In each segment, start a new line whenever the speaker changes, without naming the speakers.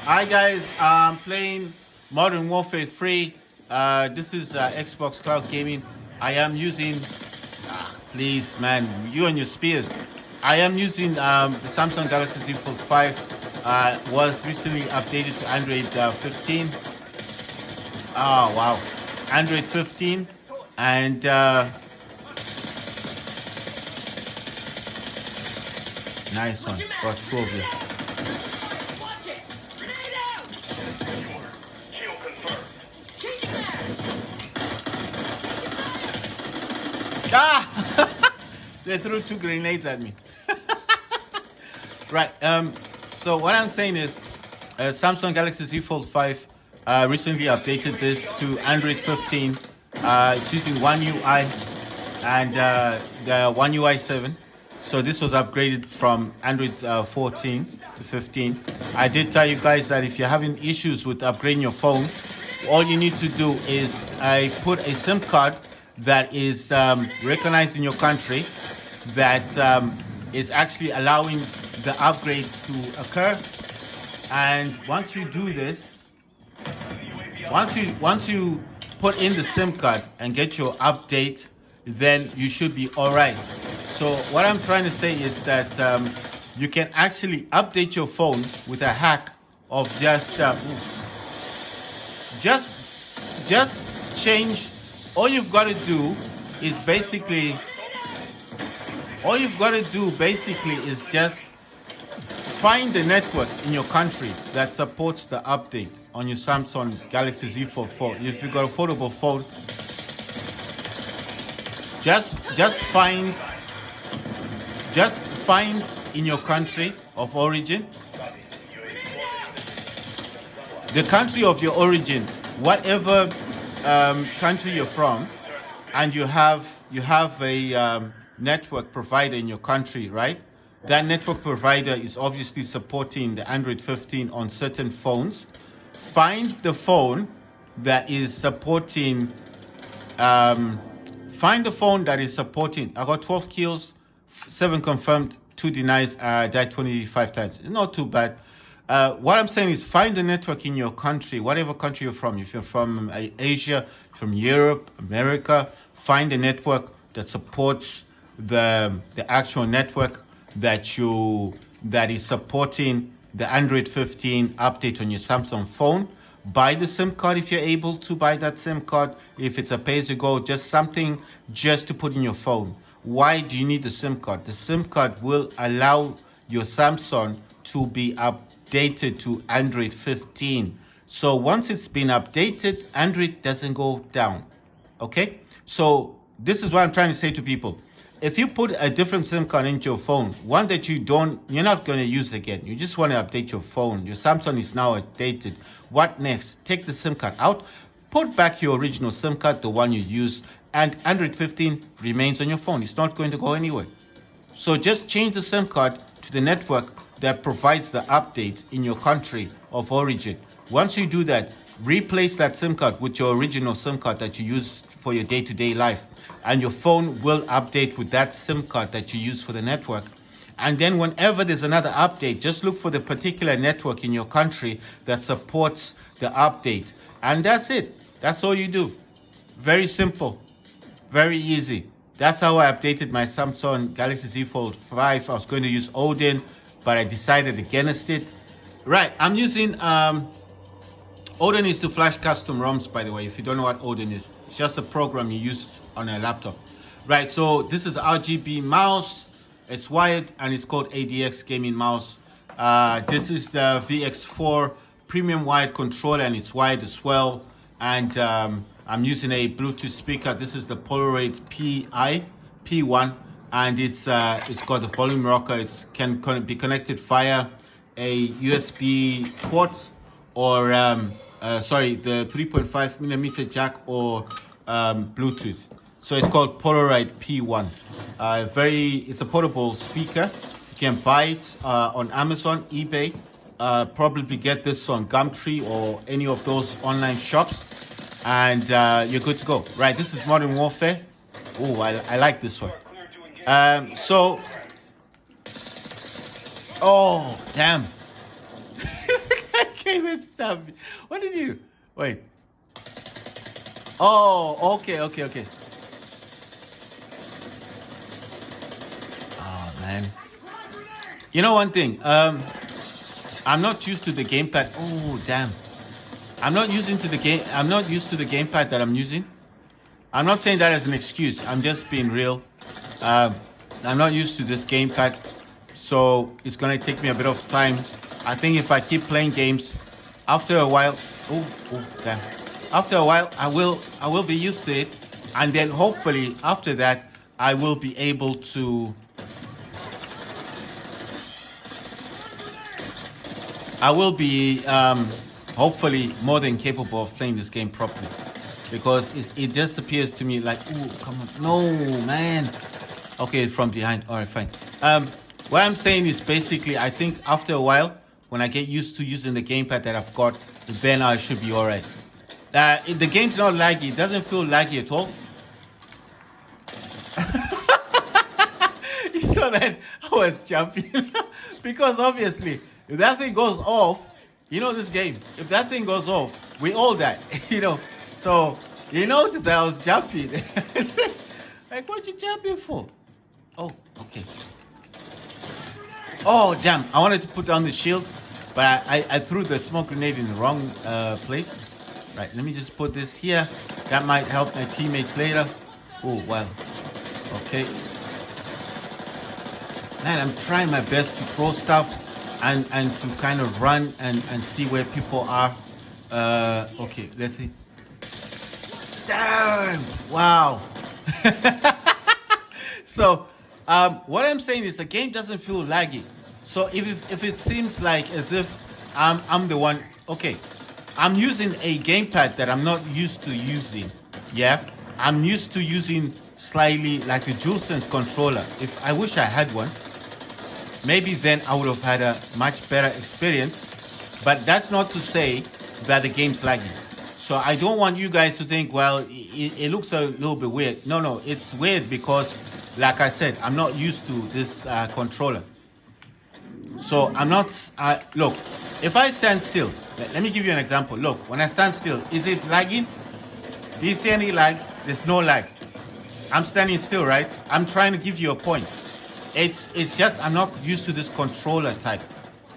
Hi guys, I'm playing Modern Warfare 3. This is Xbox Cloud Gaming. I am using, please man, you and your spears. I am using the Samsung Galaxy Z Fold 5. Was recently updated to Android 15. Oh wow, Android 15, and nice one. Got two of you. Ah! They threw two grenades at me. Right. So what I'm saying is, Samsung Galaxy Z Fold 5 recently updated this to Android 15. It's using One UI and the One UI 7. So this was upgraded from Android 14 to 15. I did tell you guys that if you're having issues with upgrading your phone, all you need to do is I put a SIM card that is recognized in your country that is actually allowing the upgrade to occur. And once you do this, once you put in the SIM card and get your update, then you should be all right. So what I'm trying to say is that you can actually update your phone with a hack of just change. All you've got to do is basically just find the network in your country that supports the update on your Samsung Galaxy Z Fold 4. If you've got a foldable phone, just find in your country of origin, the country of your origin, whatever country you're from, and you have a network provider in your country, right? That network provider is obviously supporting the Android 15 on certain phones. Find the phone that is supporting. Find the phone that is supporting. I got 12 kills, 7 confirmed, 2 denies. Died 25 times. Not too bad. What I'm saying is find the network in your country, whatever country you're from. If you're from Asia, from Europe, America, find a network that supports the actual network that is supporting the Android 15 update on your Samsung phone. Buy the SIM card if you're able to buy that SIM card. If it's a pay-as-you-go, just something just to put in your phone. Why do you need the SIM card? The SIM card will allow your Samsung to be updated to Android 15. So once it's been updated, Android doesn't go down. Okay? So this is what I'm trying to say to people. If you put a different SIM card into your phone, one that you're not going to use again, you just want to update your phone, your Samsung is now updated. What next? Take the SIM card out, put back your original SIM card, the one you used, and Android 15 remains on your phone. It's not going to go anywhere. So just change the SIM card to the network that provides the update in your country of origin. Once you do that, replace that SIM card with your original SIM card that you use for your day-to-day life, and your phone will update with that SIM card that you use for the network. And then whenever there's another update, just look for the particular network in your country that supports the update. And that's it. That's all you do. Very simple. Very easy. That's how I updated my Samsung Galaxy Z Fold 5. I was going to use Odin, but I decided against it. Right, I'm using Odin is to flash custom ROMs, by the way. If you don't know what Odin is, it's just a program you use on a laptop. Right, so this is RGB mouse. It's wired and it's called ADX gaming mouse. This is the VX4 premium wired controller and it's wired as well. And I'm using a Bluetooth speaker. This is the Polaroid P1, and it's got the volume rocker. It can be connected via a USB port or the 3.5 millimeter jack or Bluetooth. So it's called Polaroid P1. It's a portable speaker. You can buy it on Amazon, eBay. Probably get this on Gumtree or any of those online shops, and you're good to go. Right, this is Modern Warfare. Oh, I like this one. Oh, damn. even stab me. What did you? Wait. Oh, okay. Oh man. You know one thing. I'm not used to the gamepad. Oh damn. I'm not used to the gamepad that I'm using. I'm not saying that as an excuse. I'm just being real. I'm not used to this gamepad, so it's gonna take me a bit of time. I think if I keep playing games, after a while, damn. After a while, I will be used to it, and then hopefully after that, I will be able to. I will be hopefully more than capable of playing this game properly, because it just appears to me like, oh, come on, no, man. Okay, from behind. All right, fine. What I'm saying is basically, I think after a while, when I get used to using the gamepad that I've got, then I should be all right. The game's not laggy. It doesn't feel laggy at all. You saw that I was jumping because obviously, if that thing goes off, you know this game. If that thing goes off, we all die. So you noticed that I was jumping. Like, what you jumping for? Oh, okay. Oh, damn. I wanted to put down the shield, but I threw the smoke grenade in the wrong place. Right, let me just put this here. That might help my teammates later. Oh, wow. Okay. Man, I'm trying my best to throw stuff and to kind of run and see where people are. Okay, let's see. Damn! Wow. So, what I'm saying is the game doesn't feel laggy. So if it seems like as if I'm the one, okay, I'm using a gamepad that I'm not used to using. Yeah, I'm used to using slightly like a DualSense controller. If I wish I had one, maybe then I would have had a much better experience. But that's not to say that the game's laggy. So I don't want you guys to think, well, it looks a little bit weird. No, it's weird because, like I said, I'm not used to this controller. So I'm not, look, if I stand still, let me give you an example. Look, when I stand still, is it lagging? Do you see any lag? There's no lag. I'm standing still, right? I'm trying to give you a point. It's just I'm not used to this controller type.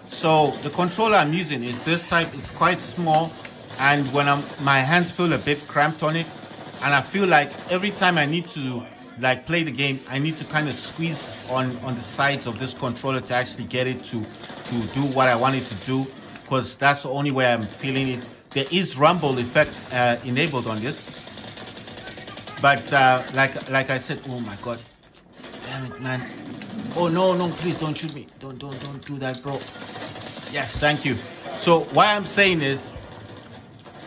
So the controller I'm using is this type. It's quite small, and when my hands feel a bit cramped on it, and I feel like every time I need to like play the game, I need to kind of squeeze on the sides of this controller to actually get it to do what I want it to do, because that's the only way I'm feeling it. There is rumble effect enabled on this, but like I said, oh my god, damn it, man. Oh no, please don't shoot me. Don't do that, bro. Yes, thank you. So what I'm saying is,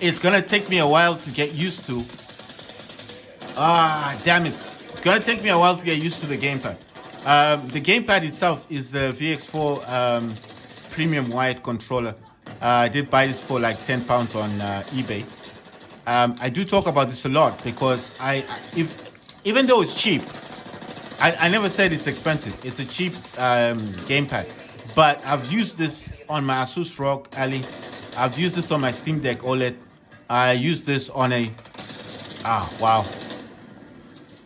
it's gonna take me a while to get used to. Damn it. It's gonna take me a while to get used to the gamepad. The gamepad itself is the VX4 premium wired controller. I did buy this for like £10 on eBay. I do talk about this a lot because even though it's cheap, I never said it's expensive. It's a cheap gamepad, but I've used this on my Asus ROG Ally. I've used this on my Steam Deck OLED. I used this on a wow.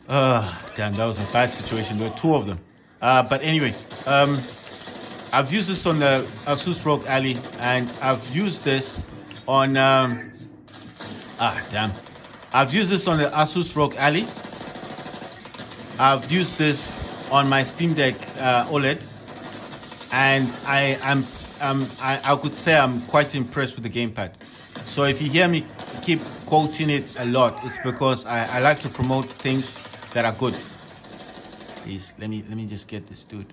Damn, that was a bad situation. There were two of them. But anyway, I've used this on the Asus ROG Ally, and I've used this on I've used this on the Asus ROG Ally. I've used this on my Steam Deck OLED, and I could say I'm quite impressed with the gamepad. So if you hear me keep quoting it a lot, it's because I like to promote things that are good. Please, let me just get this dude.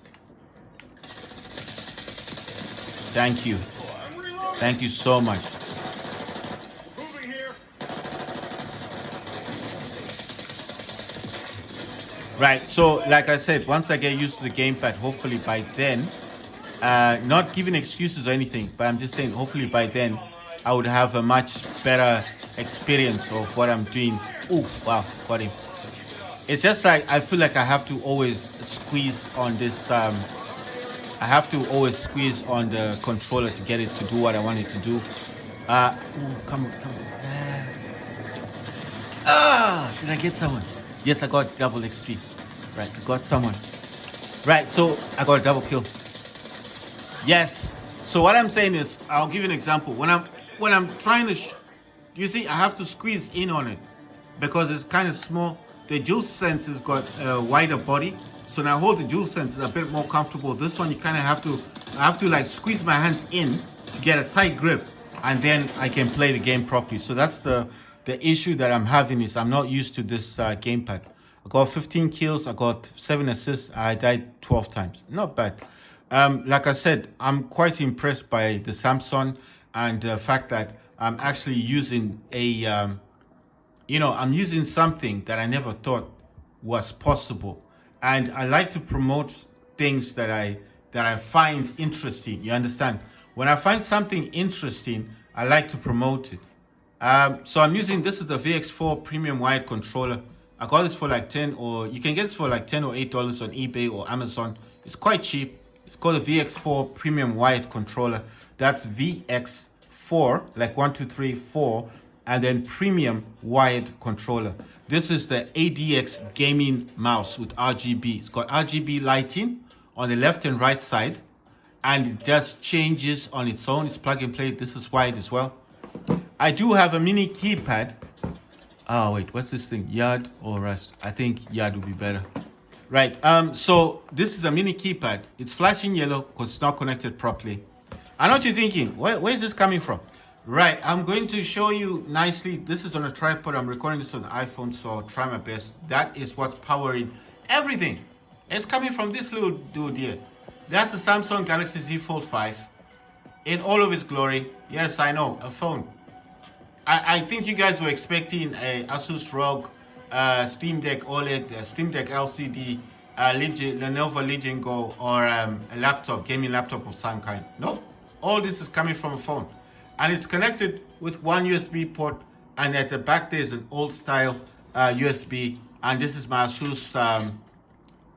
Thank you. Thank you so much. Right, so like I said, once I get used to the gamepad, hopefully by then, not giving excuses or anything, but I'm just saying hopefully by then I would have a much better experience of what I'm doing. Oh, wow, got him. It's just like I feel like I have to always squeeze on this, I have to always squeeze on the controller to get it to do what I want it to do. Ooh, come on, come on. Did I get someone? Yes, I got double XP. Right, I got someone. Right, so I got a double kill. Yes. So what I'm saying is, I'll give you an example. When I'm trying to, you see, I have to squeeze in on it because it's kind of small. The dual sense has got a wider body, so now hold the dual sense is a bit more comfortable. This one you kind of have to like squeeze my hands in to get a tight grip, and then I can play the game properly. So that's the issue that I'm having is I'm not used to this gamepad. I got 15 kills, I got 7 assists, I died 12 times. Not bad. Like I said, I'm quite impressed by the Samsung and the fact that I'm actually using I'm using something that I never thought was possible. And I like to promote things that I find interesting. You understand? When I find something interesting, I like to promote it. So I'm using, this is the VX4 premium wired controller. I got this for like 10, or you can get this for like $10 or $8 on eBay or Amazon. It's quite cheap. It's called a VX4 premium wired controller. That's VX4, like 1, 2, 3, 4, and then premium wired controller. This is the ADX gaming mouse with RGB. It's got RGB lighting on the left and right side, and it just changes on its own. It's plug and play. This is wired as well. I do have a mini keypad. Oh wait, what's this thing? Yard or Rust? I think Yard would be better. Right, so this is a mini keypad. It's flashing yellow because it's not connected properly. I know what you're thinking. Where is this coming from? Right, I'm going to show you nicely. This is on a tripod. I'm recording this on the iPhone, so I'll try my best. That is what's powering everything. It's coming from this little dude here. That's the Samsung Galaxy Z Fold 5 in all of its glory. Yes, I know, a phone. I think you guys were expecting a Asus ROG, Steam Deck OLED, Steam Deck LCD, Lenovo Legion Go, or a laptop, gaming laptop of some kind. Nope. All this is coming from a phone. And it's connected with one USB port, and at the back there's an old style USB. And this is my Asus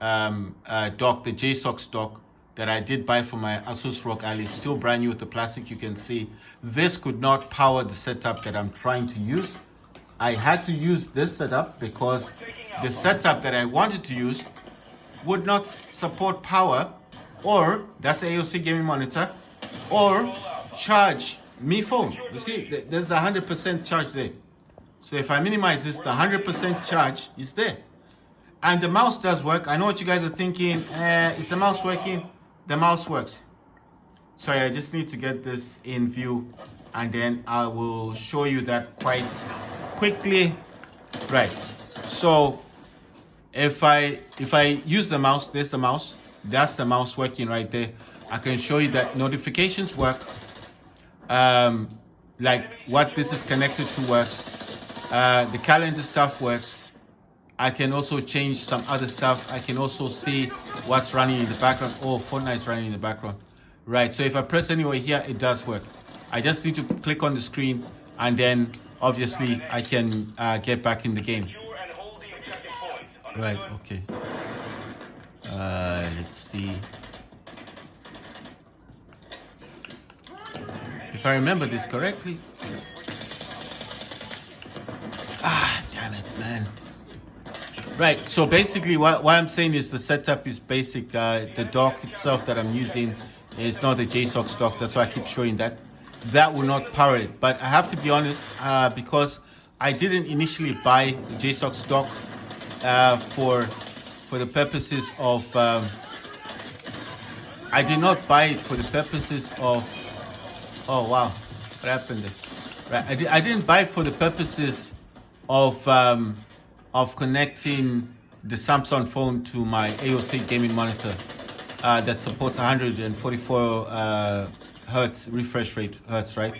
dock, the JSOX dock that I did buy for my Asus ROG Ally. Still brand new with the plastic, you can see. This could not power the setup that I'm trying to use. I had to use this setup because the setup that I wanted to use would not support power, or that's the AOC gaming monitor, or charge Mi phone. You see, there's a 100% charge there. So if I minimize this, the 100% charge is there. And the mouse does work. I know what you guys are thinking. Is the mouse working? The mouse works. Sorry, I just need to get this in view, and then I will show you that quite quickly. Right. So if I use the mouse, there's the mouse. That's the mouse working right there. I can show you that notifications work. Like what this is connected to works. The calendar stuff works. I can also change some other stuff. I can also see what's running in the background. Oh, Fortnite is running in the background. Right, so if I press anywhere here, it does work. I just need to click on the screen, and then obviously I can get back in the game. Right, okay. Let's see. If I remember this correctly. Damn it, man. Right, so basically what I'm saying is the setup is basic. The dock itself that I'm using is not the JSOX dock. That's why I keep showing that. That will not power it. But I have to be honest, because I didn't initially buy the JSOX dock for the purposes of... I did not buy it for the purposes of... Oh, wow. What happened there? Right, I didn't buy it for the purposes of connecting the Samsung phone to my AOC gaming monitor that supports 144 hertz refresh rate, right?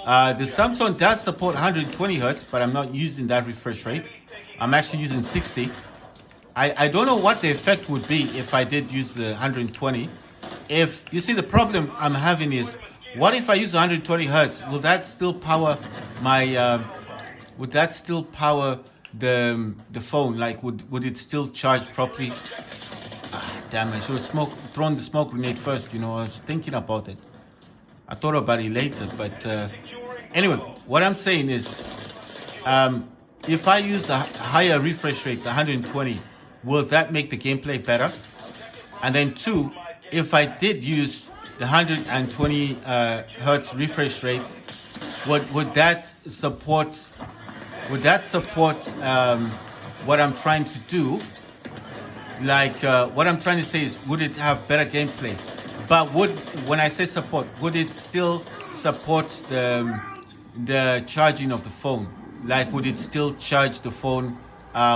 The Samsung does support 120 hertz, but I'm not using that refresh rate. I'm actually using 60. I don't know what the effect would be if I did use the 120. If you see, the problem I'm having is, what if I use 120 hertz? Will that still power my? Would that still power the phone? Like, would it still charge properly? Damn, I should have thrown the smoke grenade first. You know, I was thinking about it. I thought about it later, but Anyway, what I'm saying is, if I use a higher refresh rate, the 120, will that make the gameplay better? And then two, if I did use the 120 hertz refresh rate, would that support what I'm trying to do? Like what I'm trying to say is, would it have better gameplay? But when I say support, would it still support the charging of the phone? Like, would it still charge the phone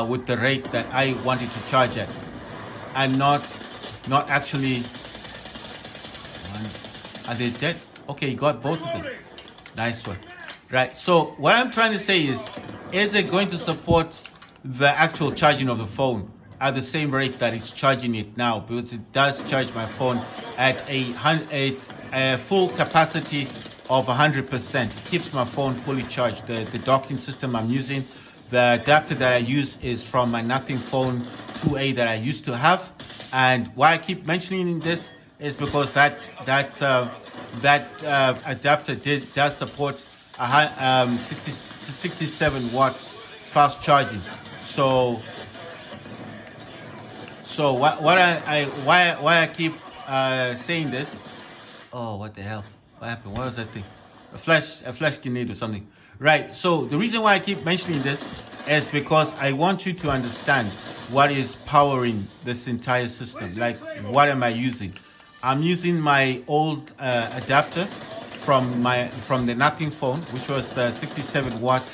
with the rate that I wanted to charge at, and not actually? Are they dead? Okay, you got both of them. Nice one. Right. So what I'm trying to say is it going to support the actual charging of the phone at the same rate that it's charging it now? Because it does charge my phone at a full capacity of 100%. It keeps my phone fully charged. The docking system I'm using, the adapter that I use is from my Nothing Phone 2A that I used to have. And why I keep mentioning this is because that adapter does support a high 67 watt fast charging. So why I keep saying this? Oh, what the hell? What happened? What was that thing? A flash grenade or something. Right. So the reason why I keep mentioning this is because I want you to understand what is powering this entire system. Like, what am I using? I'm using my old adapter from the Nothing Phone, which was the 67 watt.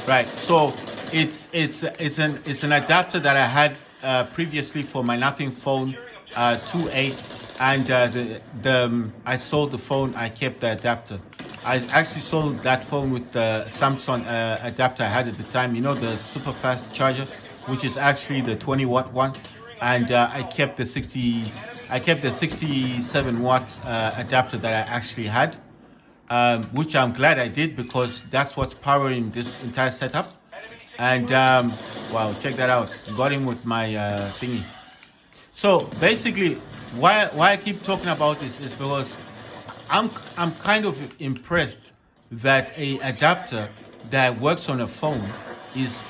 Right. So it's an adapter that I had previously for my Nothing Phone 2A, and I sold the phone. I kept the adapter. I actually sold that phone with the Samsung adapter I had at the time. You know, the super fast charger, which is actually the 20 watt one, and I kept the 67 watt adapter that I actually had, which I'm glad I did, because that's what's powering this entire setup. And wow, check that out. Got him with my thingy. So basically, why I keep talking about this is because I'm kind of impressed that a adapter that works on a phone is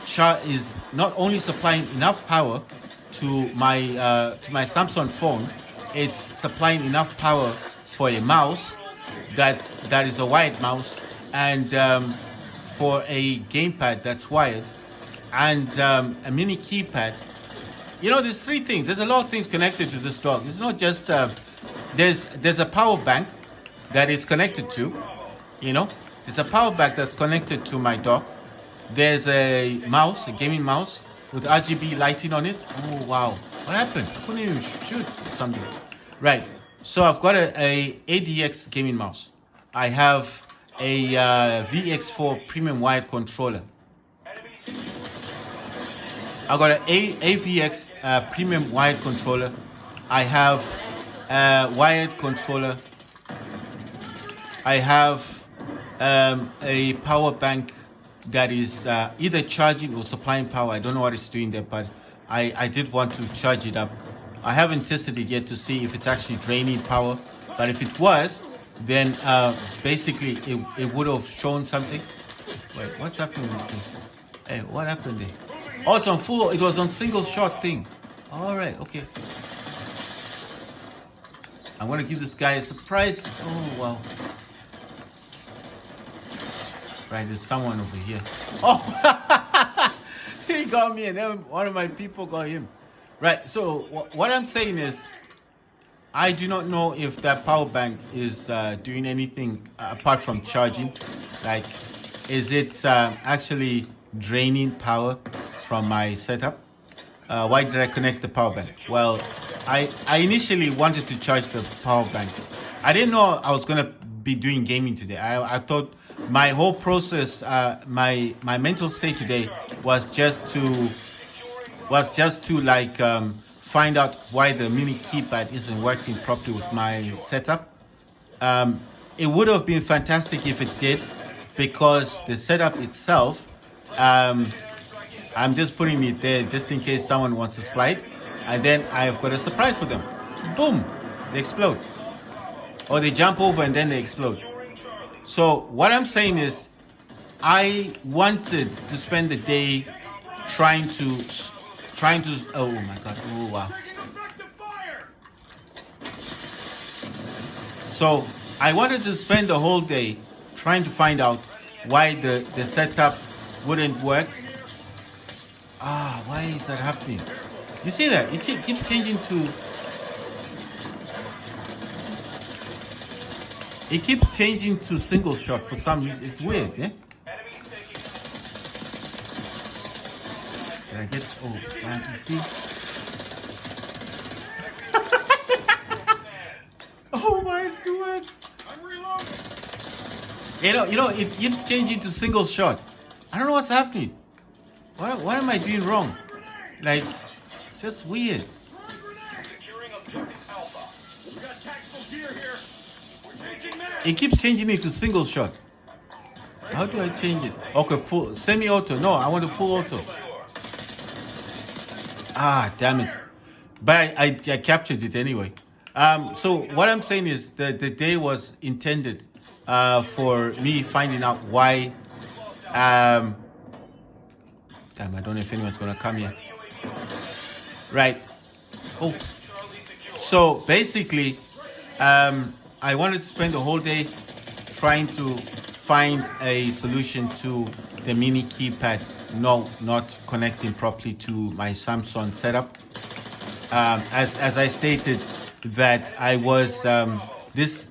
not only supplying enough power to my Samsung phone, it's supplying enough power for a mouse that is a wired mouse, and for a gamepad that's wired, and a mini keypad. You know, there's three things. There's a lot of things connected to this dog. It's not just there's a power bank that is connected to, you know, there's a power bank that's connected to my dock. There's a mouse, a gaming mouse with RGB lighting on it. Oh wow, what happened? I couldn't even shoot something. Right. So I've got a ADX gaming mouse. I have a VX4 premium wired controller. I've got an AVX premium wired controller. I have a wired controller. I have a power bank that is either charging or supplying power. I don't know what it's doing there, but I did want to charge it up. I haven't tested it yet to see if it's actually draining power, but if it was, then basically it would have shown something. Wait, what's happening with this thing? Hey, what happened there? Oh, it's on full. It was on single shot thing. All right, okay. I'm gonna give this guy a surprise. Oh wow. Right, there's someone over here. Oh, he got me, and then one of my people got him. Right, so what I'm saying is, I do not know if that power bank is doing anything apart from charging. Like, is it actually draining power from my setup? Why did I connect the power bank? Well, I initially wanted to charge the power bank. I didn't know I was going to be doing gaming today. I thought my whole process, my mental state today was just to like find out why the mini keypad isn't working properly with my setup. It would have been fantastic if it did, because the setup itself, I'm just putting it there just in case someone wants to slide. and then I've got a surprise for them. Boom, they explode, or they jump over and then they explode. So what I'm saying is, I wanted to spend the day trying to. Oh my God! Oh wow! So I wanted to spend the whole day trying to find out why the setup wouldn't work. Why is that happening? You see that? It keeps changing to... It keeps changing to single shot for some reason. It's weird, yeah? Did I get... Oh, damn, you see? Oh my God. I'm reloading. You know, it keeps changing to single shot. I don't know what's happening. What am I doing wrong? Like, it's just weird. It keeps changing it to single shot. How do I change it? Okay, full semi-auto. No, I want a full auto. Damn it. But I captured it anyway. So what I'm saying is that the day was intended for me finding out why. Damn, I don't know if anyone's gonna come here. Right. Oh. So basically, I wanted to spend the whole day trying to find a solution to the mini keypad not connecting properly to my Samsung setup. As I stated, that I was this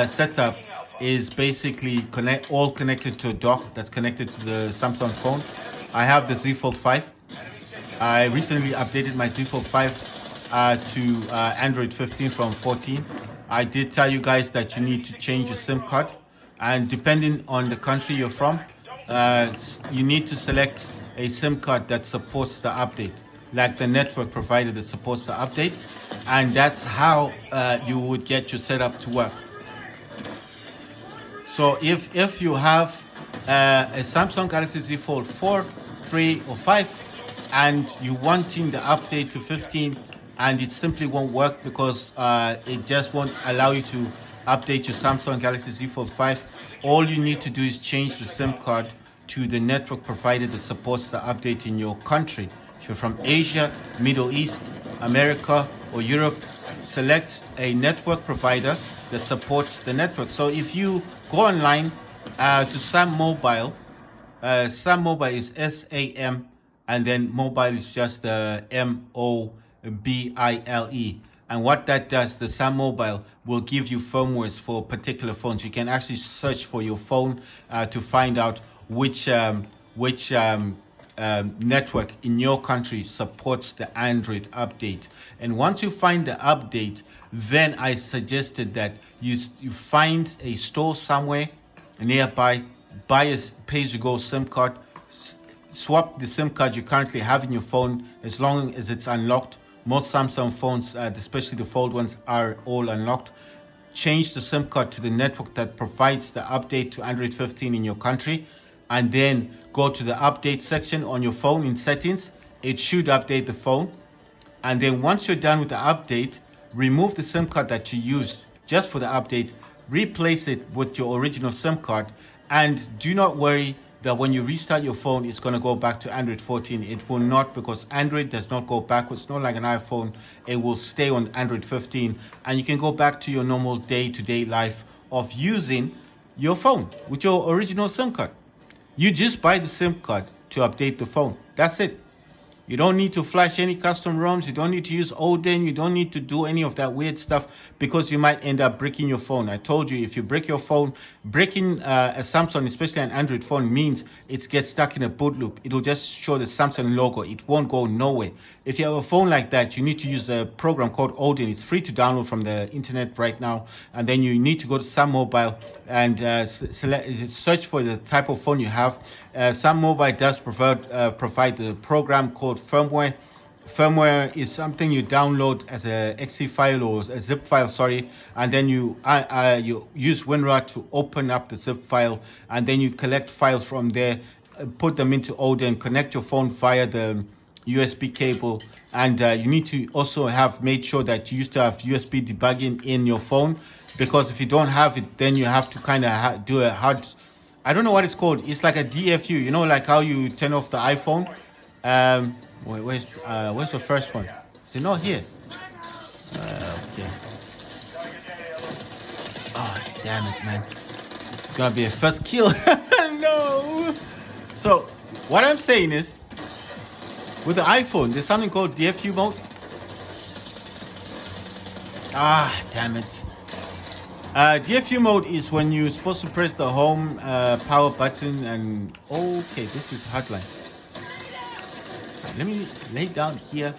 setup is basically all connected to a dock that's connected to the Samsung phone. I have the Z Fold 5. I recently updated my Z Fold 5 to Android 15 from 14. I did tell you guys that you need to change your SIM card, and depending on the country you're from, you need to select a SIM card that supports the update, like the network provider that supports the update, and that's how you would get your setup to work. So if you have a Samsung Galaxy Z Fold 4, 3, or 5, and you're wanting the update to 15, and it simply won't work because it just won't allow you to update your Samsung Galaxy Z Fold 5, all you need to do is change the SIM card to the network provider that supports the update in your country. If you're from Asia, Middle East, America, or Europe, select a network provider that supports the network. So if you go online to Sam Mobile, Sam Mobile is SAM, and then mobile is just MOBILE. And what that does, the Sam Mobile will give you firmwares for particular phones. You can actually search for your phone to find out which network in your country supports the Android update. And once you find the update, then I suggested that you find a store somewhere nearby, buy a pay-as-you-go SIM card, swap the SIM card you currently have in your phone as long as it's unlocked. Most Samsung phones, especially the Fold ones, are all unlocked. Change the SIM card to the network that provides the update to Android 15 in your country, and then go to the update section on your phone in settings. It should update the phone. And then once you're done with the update, remove the SIM card that you used just for the update, replace it with your original SIM card, and do not worry that when you restart your phone, it's going to go back to Android 14. It will not, because Android does not go backwards. Not like an iPhone. It will stay on Android 15, and you can go back to your normal day-to-day life of using your phone with your original SIM card. You just buy the SIM card to update the phone. That's it. You don't need to flash any custom ROMs. You don't need to use Odin. You don't need to do any of that weird stuff, because you might end up breaking your phone. I told you, if you break your phone, breaking a Samsung, especially an Android phone, means it gets stuck in a boot loop. It'll just show the Samsung logo. It won't go nowhere. If you have a phone like that, you need to use a program called Odin. It's free to download from the internet right now. And then you need to go to Sam Mobile and search for the type of phone you have. Sam Mobile does provide the program called firmware. Firmware is something you download as a exe file or a zip file, and then you use WinRAR to open up the zip file, and then you collect files from there, put them into Odin, connect your phone via the USB cable, and you need to also have made sure that you used to have USB debugging in your phone, because if you don't have it, then you have to kind of do a hard, I don't know what it's called. It's like a DFU, you know, like how you turn off the iPhone. Where's the first one? Is it not here? Okay. Oh, damn it, man. It's gonna be a first kill. No. So, what I'm saying is, with the iPhone, there's something called DFU mode. Ah, damn it. DFU mode is when you're supposed to press the home power button and... Okay, this is hotline. Let me lay down here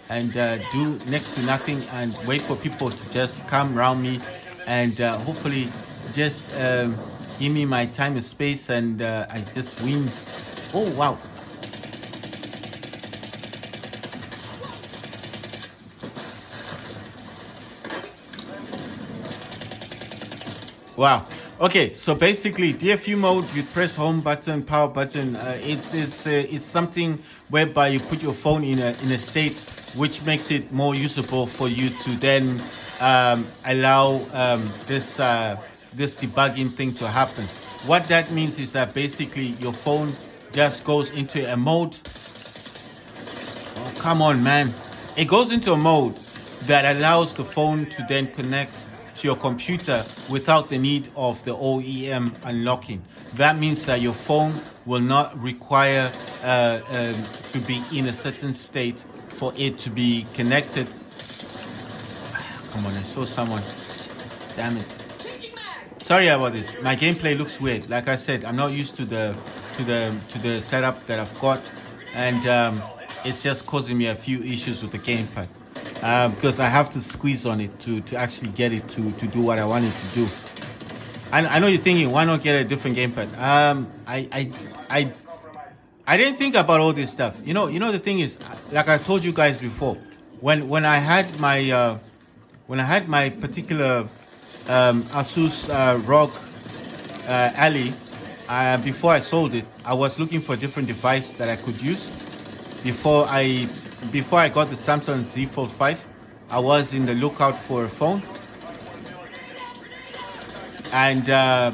and do next to nothing and wait for people to just come around me and hopefully just give me my time and space, and I just win. Oh, wow. Wow. Okay, so basically DFU mode, you press home button, power button. It's something whereby you put your phone in a state which makes it more usable for you to then allow this debugging thing to happen. What that means is that basically your phone just goes into a mode. Oh, come on, man. It goes into a mode that allows the phone to then connect to your computer without the need of the OEM unlocking. That means that your phone will not require to be in a certain state for it to be connected. Come on, I saw someone. Damn it. Sorry about this. My gameplay looks weird. Like I said, I'm not used to the setup that I've got, and it's just causing me a few issues with the gamepad. Because I have to squeeze on it to actually get it to do what I want it to do. I know you're thinking, why not get a different gamepad? I didn't think about all this stuff. You know the thing is, like I told you guys before, when I had my particular Asus ROG Ally, before I sold it, I was looking for a different device that I could use. Before I got the Samsung Z Fold 5, I was in the lookout for a phone. And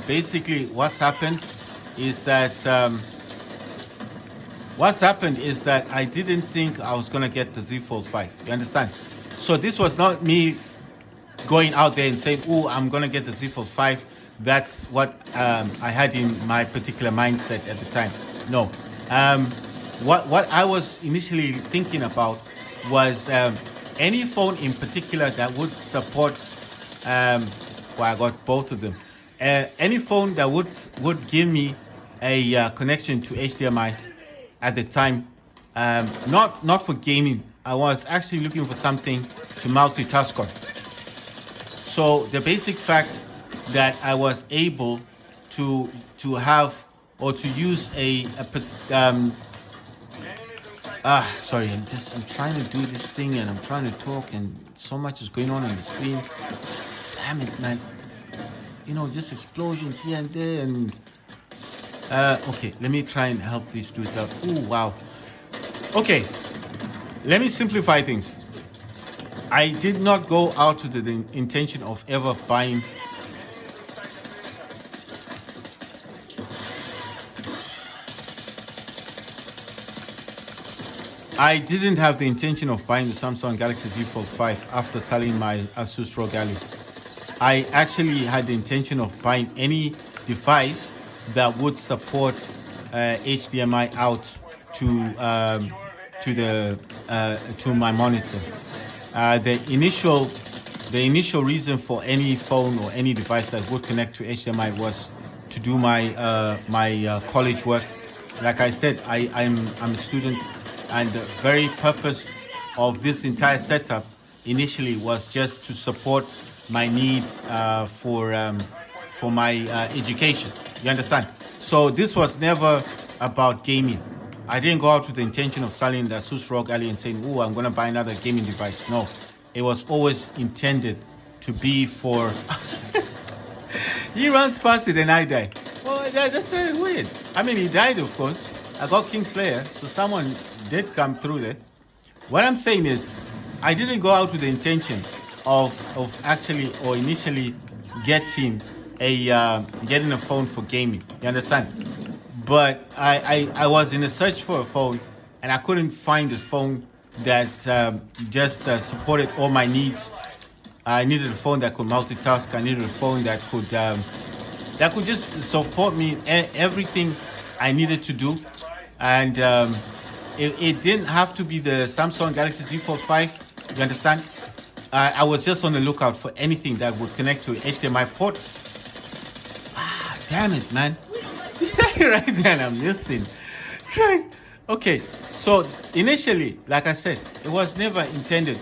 basically what's happened is that I didn't think I was going to get the Z Fold 5. You understand? So this was not me going out there and saying, oh, I'm going to get the Z Fold 5. That's what I had in my particular mindset at the time. No. What I was initially thinking about was any phone in particular that would support, well, I got both of them. Any phone that would give me a connection to HDMI at the time, not for gaming. I was actually looking for something to multitask on. So the basic fact that I was able to have or to use sorry, I'm trying to do this thing and I'm trying to talk and so much is going on the screen. Damn it, man. You know, just explosions here and there and... okay, let me try and help these dudes out. Oh, wow. Okay, let me simplify things. I did not go out with the intention of ever buying... I didn't have the intention of buying the Samsung Galaxy Z Fold 5 after selling my Asus ROG Ally. I actually had the intention of buying any device that would support HDMI out to my monitor. The initial reason for any phone or any device that would connect to HDMI was to do my college work. Like I said, I'm a student. And the very purpose of this entire setup initially was just to support my needs for my education. You understand? So this was never about gaming. I didn't go out with the intention of selling the Asus ROG Ally and saying, oh, I'm going to buy another gaming device. No, it was always intended to be for... He runs past it and I die. Well, that's weird. I mean, he died, of course. I got Kingslayer, so someone did come through there. What I'm saying is, I didn't go out with the intention of actually or initially getting a phone for gaming. You understand? But I was in a search for a phone, and I couldn't find a phone that just supported all my needs. I needed a phone that could multitask. I needed a phone that could just support me everything I needed to do, and it didn't have to be the Samsung Galaxy Z Fold 5. You understand? I was just on the lookout for anything that would connect to HDMI port. Ah, damn it, man! Is that right there? I'm missing. Right? Okay. So initially, like I said, it was never intended.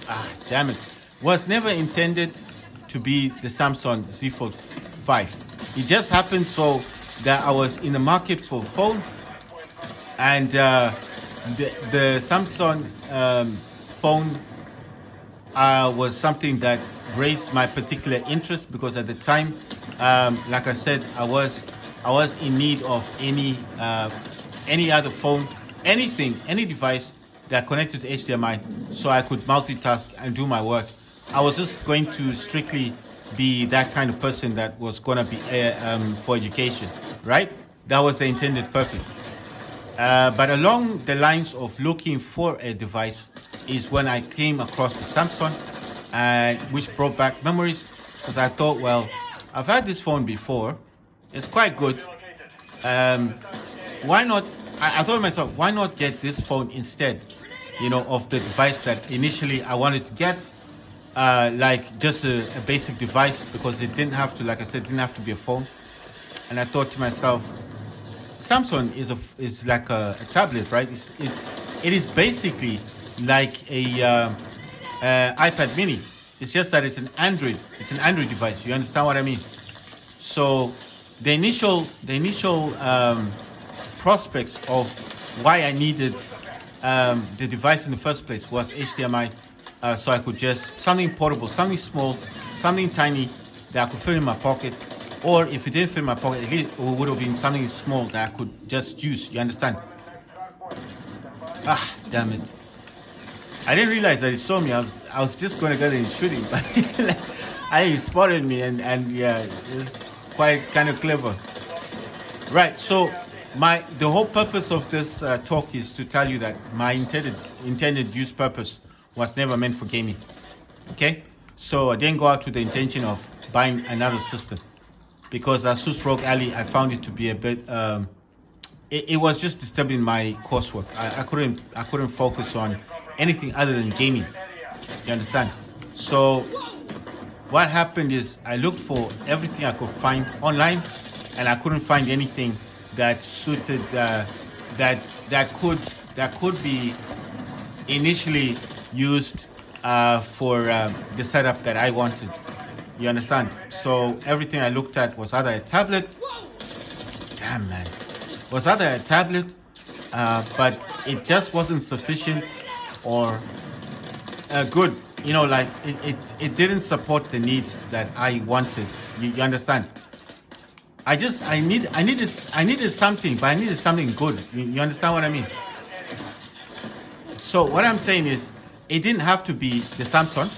Ah, damn it! Was never intended to be the Samsung Z Fold 5. It just happened so that I was in the market for a phone, and the Samsung phone was something that raised my particular interest, because at the time, like I said, I was in need of any other phone, any device that connected to HDMI, so I could multitask and do my work. I was just going to strictly be that kind of person that was going to be for education, right? That was the intended purpose. But along the lines of looking for a device is when I came across the Samsung, which brought back memories, because I thought, well, I've had this phone before. It's quite good. Why not? I thought to myself, why not get this phone instead, of the device that initially I wanted to get, like just a basic device, because it didn't have to, like I said, didn't have to be a phone. And I thought to myself, Samsung is like a tablet, right? It is basically like a iPad Mini. It's just that it's an Android device. You understand what I mean? So the initial prospects of why I needed the device in the first place was HDMI, so I could just something portable, something small, something tiny that I could fit in my pocket, or if it didn't fit in my pocket, it would have been something small that I could just use. You understand? Ah, damn it! I didn't realize that he saw me. I was just going to get in shooting, but he spotted me, and yeah, it's quite kind of clever. Right. So the whole purpose of this talk is to tell you that my intended use purpose was never meant for gaming. Okay. So I didn't go out with the intention of buying another system, because Asus ROG Ally, I found it to be a bit. It was just disturbing my coursework. I couldn't focus on anything other than gaming. You understand? So what happened is I looked for everything I could find online, and I couldn't find anything that suited that could be initially used for the setup that I wanted. You understand? So everything I looked at was either a tablet. Damn, man. Was either a tablet, but it just wasn't sufficient or good. Like it didn't support the needs that I wanted. You understand? I needed something, but I needed something good. You understand what I mean? So what I'm saying is, it didn't have to be the Samsung,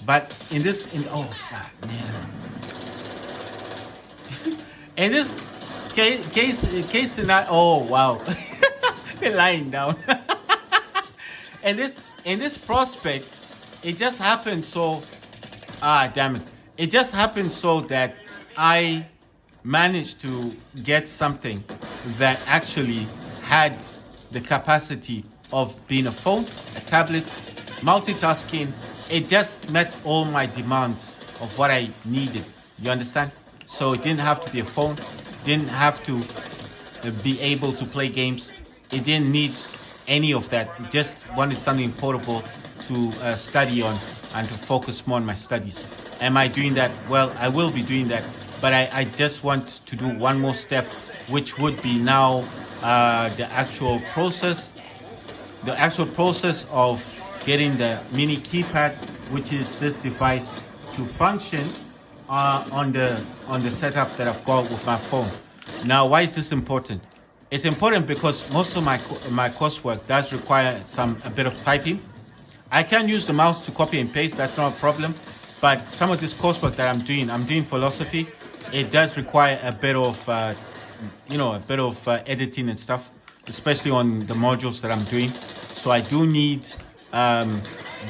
but in man. In this case scenario, oh wow, they're lying down. in this prospect, it just happened so, damn it, it just happened so that I managed to get something that actually had the capacity of being a phone, a tablet, multitasking. It just met all my demands of what I needed. You understand? So it didn't have to be a phone, didn't have to be able to play games. It didn't need any of that. It just wanted something portable to study on and to focus more on my studies. Am I doing that? Well, I will be doing that, but I just want to do one more step, which would be now the actual process of getting the mini keypad, which is this device, to function on the setup that I've got with my phone. Now, why is this important? It's important because most of my coursework does require a bit of typing. I can use the mouse to copy and paste. That's not a problem. But some of this coursework that I'm doing philosophy. It does require a bit of, editing and stuff, especially on the modules that I'm doing. So I do need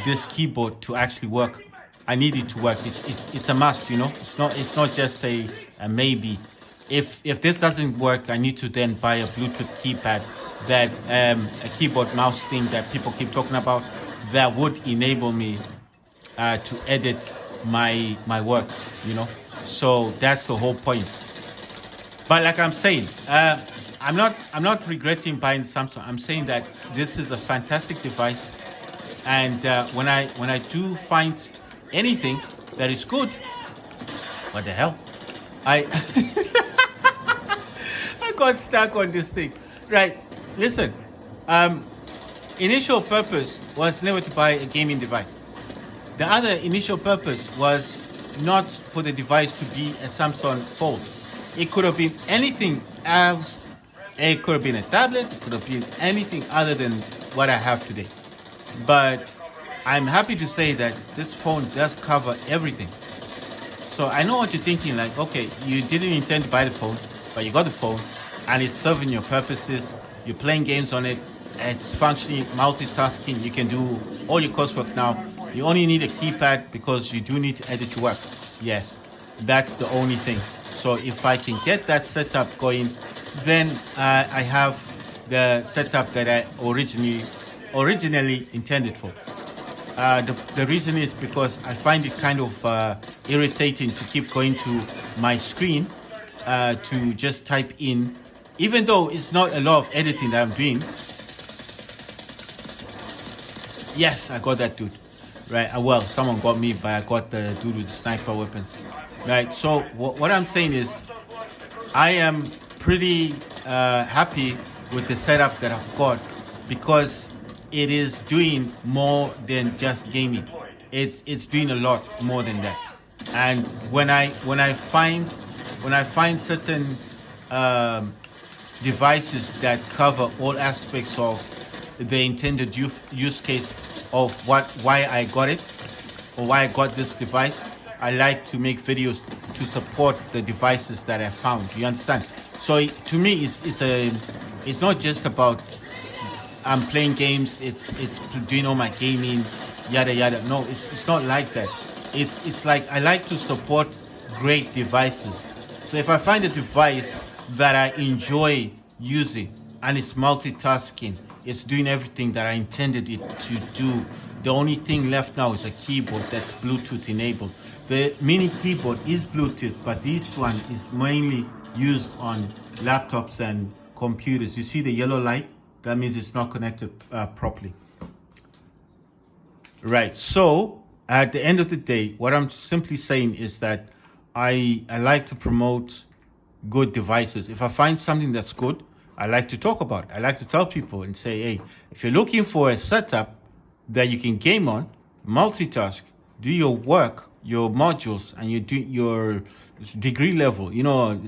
this keyboard to actually work. I need it to work. It's a must. It's not just a maybe. If this doesn't work, I need to then buy a Bluetooth keypad, that a keyboard mouse thing that people keep talking about, that would enable me to edit my work. So that's the whole point. But like I'm saying, I'm not regretting buying Samsung. I'm saying that this is a fantastic device, and when I do find anything that is good, what the hell, I I got stuck on this thing. Right, listen. Initial purpose was never to buy a gaming device. The other initial purpose was not for the device to be a Samsung Fold. It could have been anything else. It could have been a tablet. It could have been anything other than what I have today. But I'm happy to say that this phone does cover everything. So I know what you're thinking, like, okay, you didn't intend to buy the phone, but you got the phone, and it's serving your purposes. You're playing games on it. It's functioning, multitasking. You can do all your coursework now. You only need a keypad because you do need to edit your work. Yes, that's the only thing. So if I can get that setup going, then I have the setup that I originally intended for. The reason is because I find it kind of irritating to keep going to my screen to just type in, even though it's not a lot of editing that I'm doing. Yes, I got that dude. Right, well, someone got me, but I got the dude with sniper weapons. Right, so what I'm saying is, I am pretty happy with the setup that I've got, because it is doing more than just gaming. It's doing a lot more than that. And when I find certain devices that cover all aspects of the intended use case of why I got it, or why I got this device, I like to make videos to support the devices that I found. You understand? So to me, it's not just about I'm playing games. It's doing all my gaming, yada yada. No, it's not like that. It's like I like to support great devices. So if I find a device that I enjoy using and it's multitasking, it's doing everything that I intended it to do. The only thing left now is a keyboard that's Bluetooth enabled. The mini keyboard is Bluetooth, but this one is mainly used on laptops and computers. You see the yellow light? That means it's not connected properly. Right, so at the end of the day, what I'm simply saying is that I like to promote good devices. If I find something that's good, I like to talk about it. I like to tell people and say, hey, if you're looking for a setup that you can game on, multitask, do your work, your modules, and you do your degree level.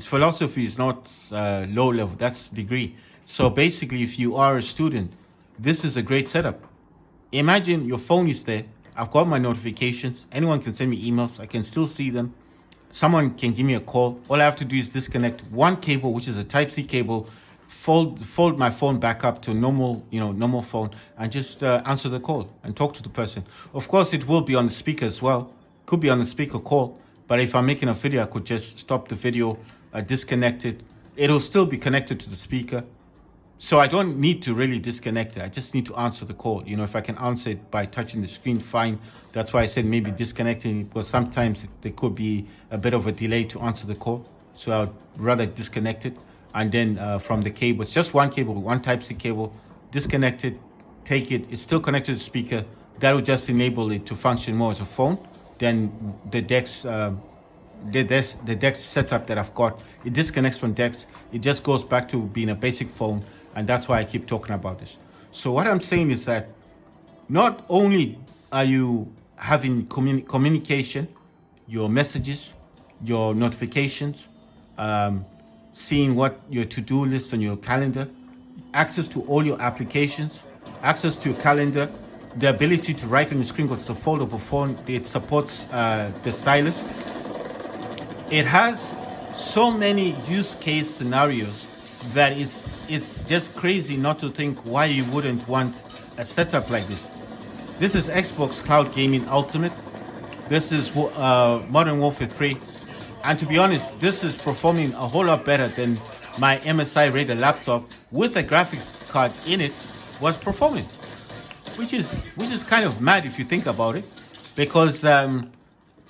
Philosophy is not low level, that's degree. So basically, if you are a student, this is a great setup. Imagine your phone is there. I've got my notifications. Anyone can send me emails. I can still see them. Someone can give me a call. All I have to do is disconnect one cable, which is a Type-C cable, fold my phone back up to normal phone, and just answer the call and talk to the person. Of course, it will be on the speaker as well. Could be on the speaker call, but if I'm making a video, I could just stop the video, disconnect it. It'll still be connected to the speaker. So I don't need to really disconnect it. I just need to answer the call. If I can answer it by touching the screen, fine. That's why I said maybe disconnecting, because sometimes there could be a bit of a delay to answer the call. So I'd rather disconnect it. And then from the cable, it's just one cable, one Type-C cable, disconnect it, take it. It's still connected to the speaker. That will just enable it to function more as a phone. Then the DeX setup that I've got, it disconnects from DeX. It just goes back to being a basic phone. And that's why I keep talking about this. So what I'm saying is that not only are you having communication, your messages, your notifications, seeing what your to-do list on your calendar, access to all your applications, access to your calendar, the ability to write on the screen because it's a foldable phone. It supports the stylus. It has so many use case scenarios that it's just crazy not to think why you wouldn't want a setup like this. This is Xbox Cloud Gaming Ultimate. This is Modern Warfare 3. And to be honest, this is performing a whole lot better than my MSI Raider laptop with a graphics card in it was performing. Which is kind of mad if you think about it. Because when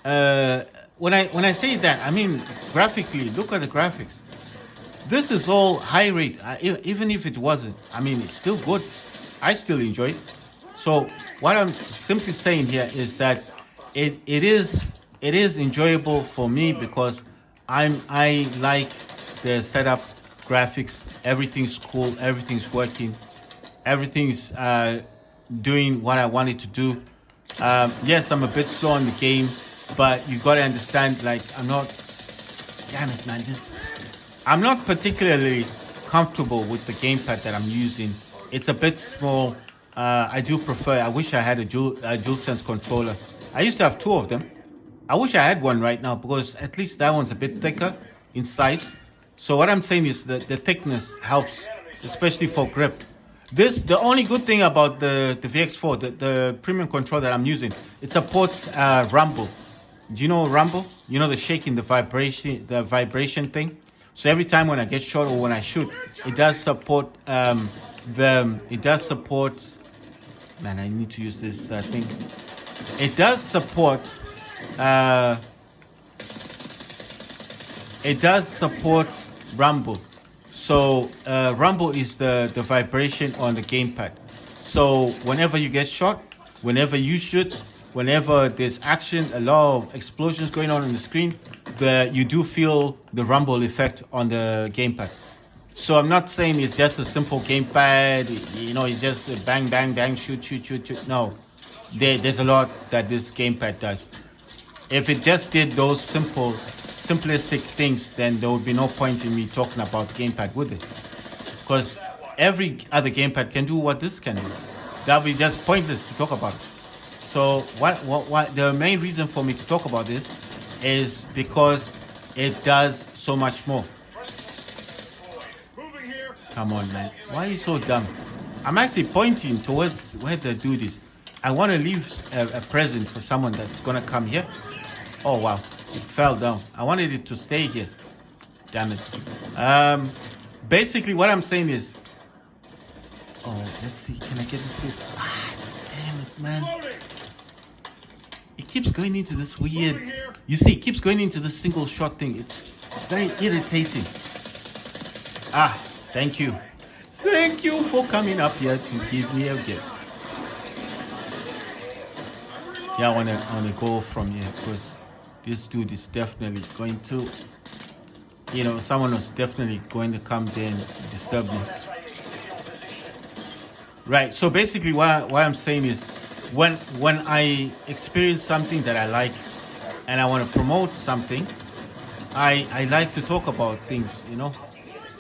I say that, I mean graphically, look at the graphics. This is all high rate. Even if it wasn't, I mean, it's still good. I still enjoy it. So what I'm simply saying here is that it is enjoyable for me because I like the setup, graphics, everything's cool, everything's working, everything's doing what I wanted to do. Yes, I'm a bit slow in the game, but you gotta understand, like, damn it, man, I'm not particularly comfortable with the gamepad that I'm using. It's a bit small. I wish I had a DualSense controller. I used to have two of them. I wish I had one right now because at least that one's a bit thicker in size. So what I'm saying is that the thickness helps, especially for grip. The only good thing about the VX4, the premium controller that I'm using, it supports rumble. Do you know rumble? You know, the shaking, the vibration thing. So every time when I get shot or when I shoot, it does support Man, I need to use this thing. It does support. It does support rumble. So rumble is the vibration on the gamepad. So whenever you get shot, whenever you shoot, whenever there's action, a lot of explosions going on the screen, you do feel the rumble effect on the gamepad. So I'm not saying it's just a simple gamepad, you know, it's just a bang, bang, bang, shoot, shoot, shoot, shoot. No, there's a lot that this gamepad does. If it just did those simplistic things, then there would be no point in me talking about gamepad, would it? Because every other gamepad can do what this can do. That would be just pointless to talk about it. So what the main reason for me to talk about this is because it does so much more. Come on, man. Why are you so dumb? I'm actually pointing towards where the dude is. I want to leave a present for someone that's going to come here. Oh, wow. It fell down. I wanted it to stay here. Damn it. Basically, what I'm saying is... Oh, let's see. Can I get this dude? Ah, damn it, man. It keeps going into this weird... You see, it keeps going into this single shot thing. It's very irritating. Ah, thank you. Thank you for coming up here to give me a gift. Yeah, I wanna go from here because this dude is definitely going to, you know, someone was definitely going to come there and disturb me. Right. So basically, what I'm saying is, when I experience something that I like, and I want to promote something, I like to talk about things. You know,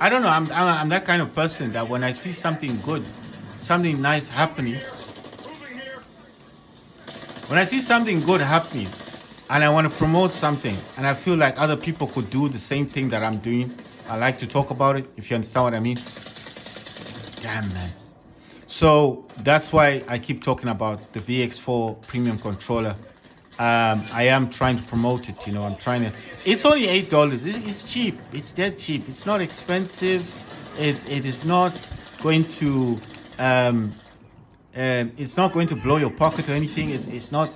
I don't know. I'm that kind of person that when I see something good, something nice happening. When I see something good happening and I want to promote something and I feel like other people could do the same thing that I'm doing, I like to talk about it, if you understand what I mean. Damn, man. So that's why I keep talking about the VX4 premium controller. I am trying to promote it, you know. I'm trying to... It's only $8. It's cheap. It's dead cheap. It's not expensive. It is not going to... it's not going to blow your pocket or anything. It's not.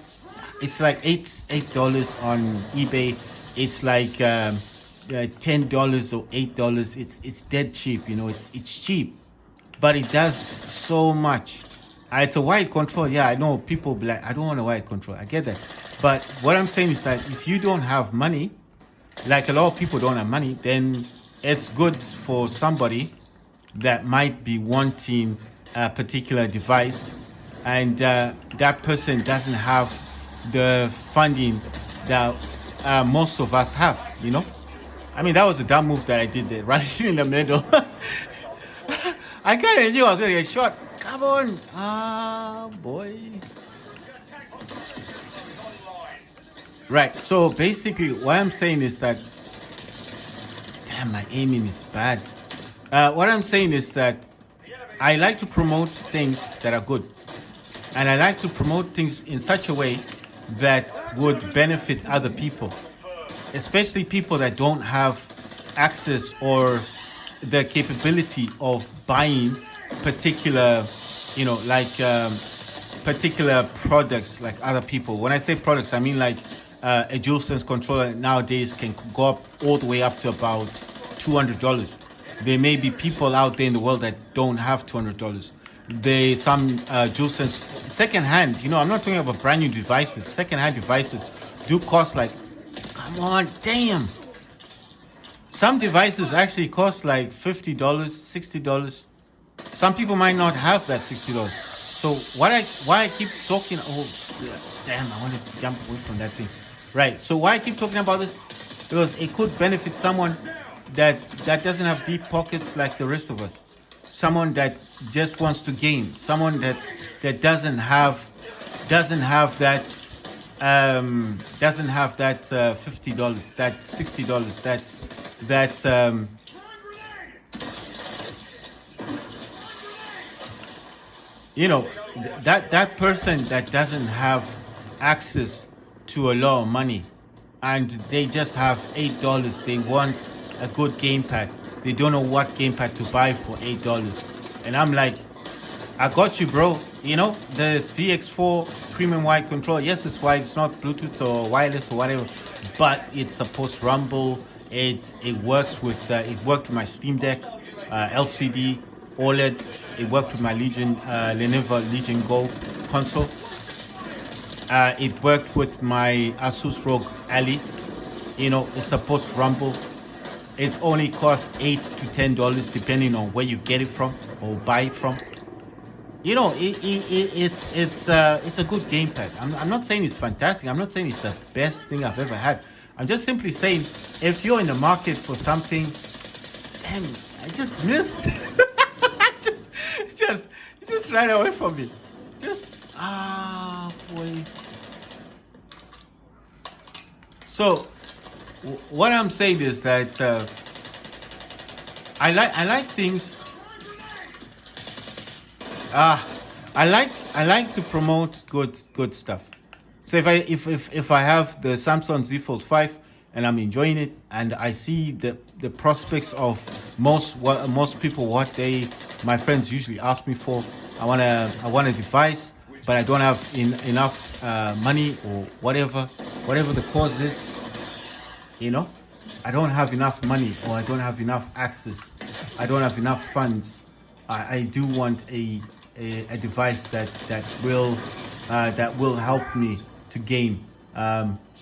It's like $8 on eBay. It's like $10 or $8. It's dead cheap. You know, it's cheap, but it does so much. It's a wired control. Yeah, I know people be like, I don't want a wired control. I get that, but what I'm saying is that if you don't have money, like a lot of people don't have money, then it's good for somebody that might be wanting a particular device and that person doesn't have the funding that most of us have, you know. I mean, that was a dumb move that I did there, right in the middle. I kind of knew I was going to get shot. Come on. Ah, boy. Right. So basically, what I'm saying is that, damn, my aiming is bad. What I'm saying is that I like to promote things that are good. And I like to promote things in such a way that would benefit other people, especially people that don't have access or the capability of buying particular, particular products like other people. When I say products, I mean like a DualSense controller nowadays can go up all the way up to about $200. There may be people out there in the world that don't have $200. Some DualSense secondhand, I'm not talking about brand new devices. Secondhand devices do cost like, come on, damn. Some devices actually cost like $50, $60. Some people might not have that $60. So why I keep talking? Oh, damn! I want to jump away from that thing. Right. So why I keep talking about this? Because it could benefit someone that doesn't have deep pockets like the rest of us. Someone that just wants to gain. Someone that doesn't have that $50, that $60, that person that doesn't have access to a lot of money, and they just have $8. They want a good gamepad. They don't know what gamepad to buy for $8, and I'm like, I got you, bro. The VX4 premium wide controller. Yes, it's wide. It's not Bluetooth or wireless or whatever, but it's supposed to rumble. It works with it worked with my Steam Deck, LCD, OLED. It worked with my Lenovo Legion Go console. It worked with my Asus ROG Ally. It's supposed to rumble. It only costs $8 to $10 depending on where you get it from or buy it from. It's a good gamepad. I'm not saying it's fantastic. I'm not saying it's the best thing I've ever had. I'm just simply saying, if you're in the market for something, damn, I just missed. just right away from me. Boy. So, what I'm saying is that I like things. I like to promote good stuff. So if I have the Samsung Z Fold 5 and I'm enjoying it, and I see the prospects of most people, my friends usually ask me for, I want a device, but I don't have enough money or whatever the cause is. I don't have enough money, or I don't have enough access. I don't have enough funds. I do want a device that will help me to game.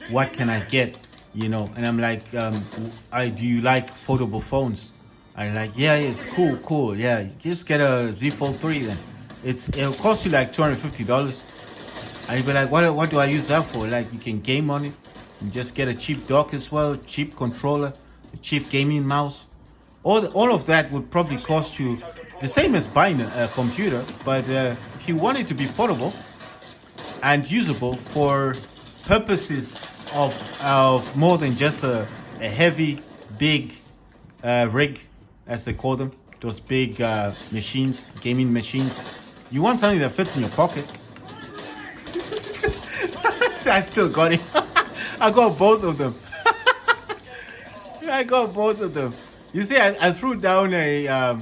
What can I get? And I'm like, do you like foldable phones? I'm like, yeah, it's cool. Yeah, just get a Z Fold 3 then. It'll cost you like $250. And you'll be like, what do I use that for? Like, you can game on it. You just get a cheap dock as well, cheap controller, a cheap gaming mouse. All of that would probably cost you the same as buying a computer, but if you want it to be portable and usable for purposes of more than just a heavy, big rig, as they call them, those big machines, gaming machines, you want something that fits in your pocket. I still got it. I got both of them. I got both of them. You see, I threw down a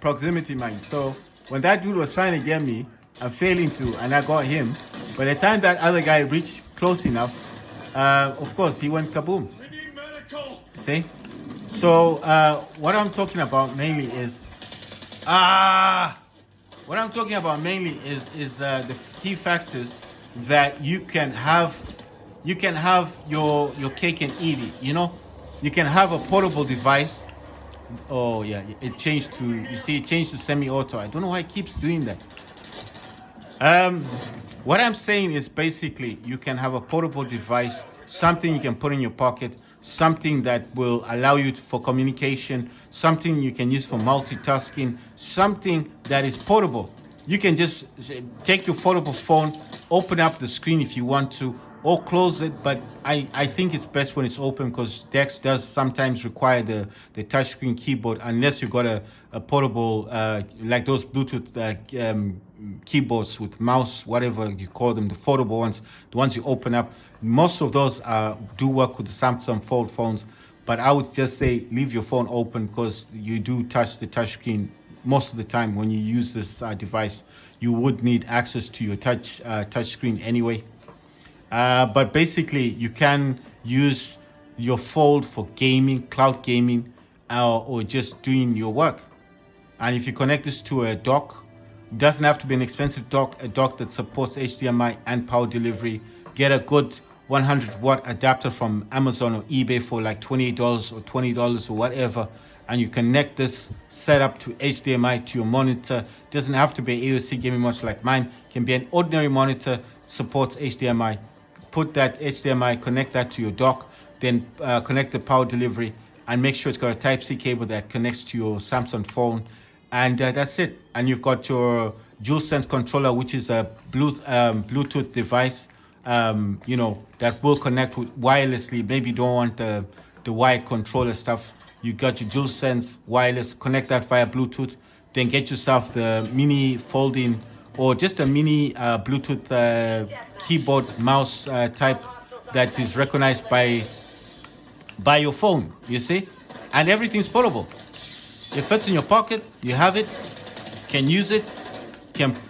proximity mine. So when that dude was trying to get me, I'm failing to, and I got him. By the time that other guy reached close enough, of course, he went kaboom. See? So what I'm talking about mainly is the key factors that you can have your cake and eat it. You can have a portable device. Oh yeah, it changed to semi-auto. I don't know why it keeps doing that. What I'm saying is basically you can have a portable device, something you can put in your pocket, something that will allow you for communication, something you can use for multitasking, something that is portable. You can just take your foldable phone, open up the screen if you want to, or close it. But I think it's best when it's open, because Dex does sometimes require the touchscreen keyboard, unless you got a portable, like those Bluetooth keyboards with mouse, whatever you call them, the foldable ones, the ones you open up. Most of those do work with the Samsung Fold phones, but I would just say leave your phone open, because you do touch the touchscreen most of the time when you use this device. You would need access to your touchscreen anyway. But basically, you can use your Fold for gaming, cloud gaming, or just doing your work. And if you connect this to a dock, it doesn't have to be an expensive dock, a dock that supports HDMI and power delivery. Get a good 100-watt adapter from Amazon or eBay for like $28 or $20 or whatever, and you connect this setup to HDMI to your monitor. It doesn't have to be an AOC gaming monitor like mine. It can be an ordinary monitor, supports HDMI. Put that HDMI, connect that to your dock, then connect the power delivery, and make sure it's got a Type-C cable that connects to your Samsung phone, and that's it. And you've got your DualSense controller, which is a Bluetooth device, that will connect with wirelessly. Maybe you don't want the wired controller stuff. You got your DualSense wireless, connect that via Bluetooth, then get yourself the mini folding, or just a mini Bluetooth keyboard mouse type that is recognized by your phone, you see? And everything's portable. It fits in your pocket, you have it, can use it,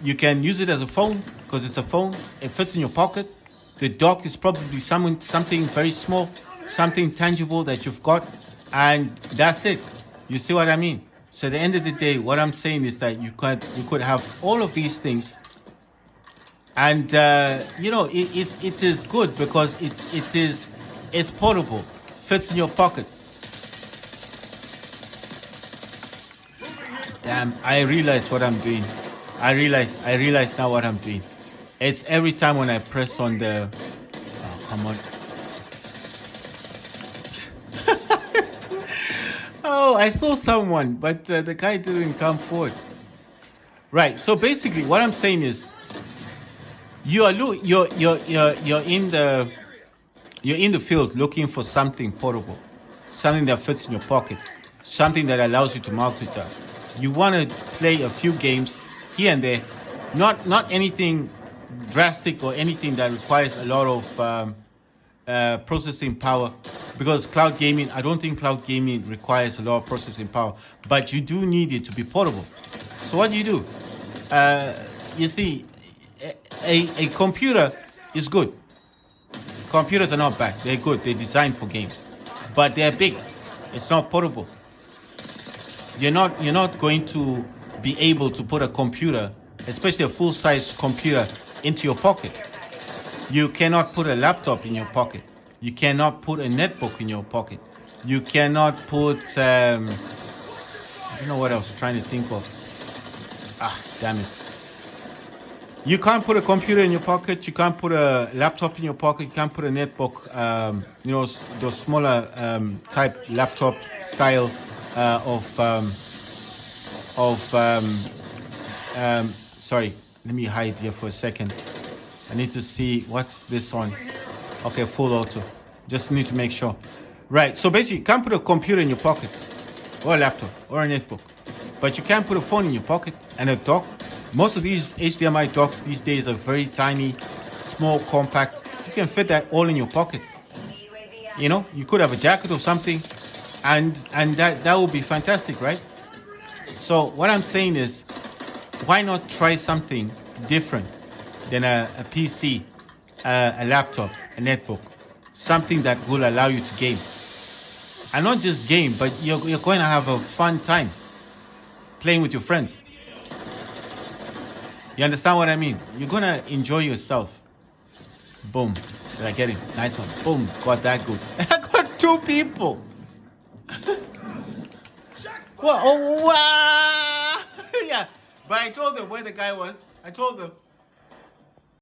you can use it as a phone, because it's a phone, it fits in your pocket. The dock is probably something very small, something tangible that you've got, and that's it. You see what I mean? So at the end of the day, what I'm saying is that you could have all of these things, and it is good because it's portable, fits in your pocket. Damn, I realize what I'm doing. I realize now what I'm doing. It's every time when I press on the... Oh, come on. Oh, I saw someone, but the guy didn't come forward. Right, so basically what I'm saying is you're in the field looking for something portable, something that fits in your pocket, something that allows you to multitask. You want to play a few games here and there, not anything drastic or anything that requires a lot of processing power, because cloud gaming, I don't think cloud gaming requires a lot of processing power, but you do need it to be portable. So what do? You see, a computer is good. Computers are not bad. They're good. They're designed for games, but they're big. It's not portable. You're not going to be able to put a computer, especially a full-size computer, into your pocket. You cannot put a laptop in your pocket. You cannot put a netbook in your pocket. You cannot put I don't know what I was trying to think of. Damn it. You can't put a computer in your pocket. You can't put a laptop in your pocket. You can't put a netbook. Those smaller type laptop style sorry, let me hide here for a second. I need to see what's this one. Okay, full auto. Just need to make sure. Right, so basically you can't put a computer in your pocket, or a laptop, or a netbook, but you can put a phone in your pocket and a dock. Most of these HDMI docks these days are very tiny, small, compact. You can fit that all in your pocket. You could have a jacket or something, and that would be fantastic, right? So what I'm saying is, why not try something different than a PC, a laptop, a netbook, something that will allow you to game, and not just game, but you're going to have a fun time playing with your friends. You understand what I mean? You're going to enjoy yourself. Boom. Did I get it? Nice one. Boom. Got that good. I got 2 people. Well, oh, wow. Yeah. But I told them where the guy was. I told them.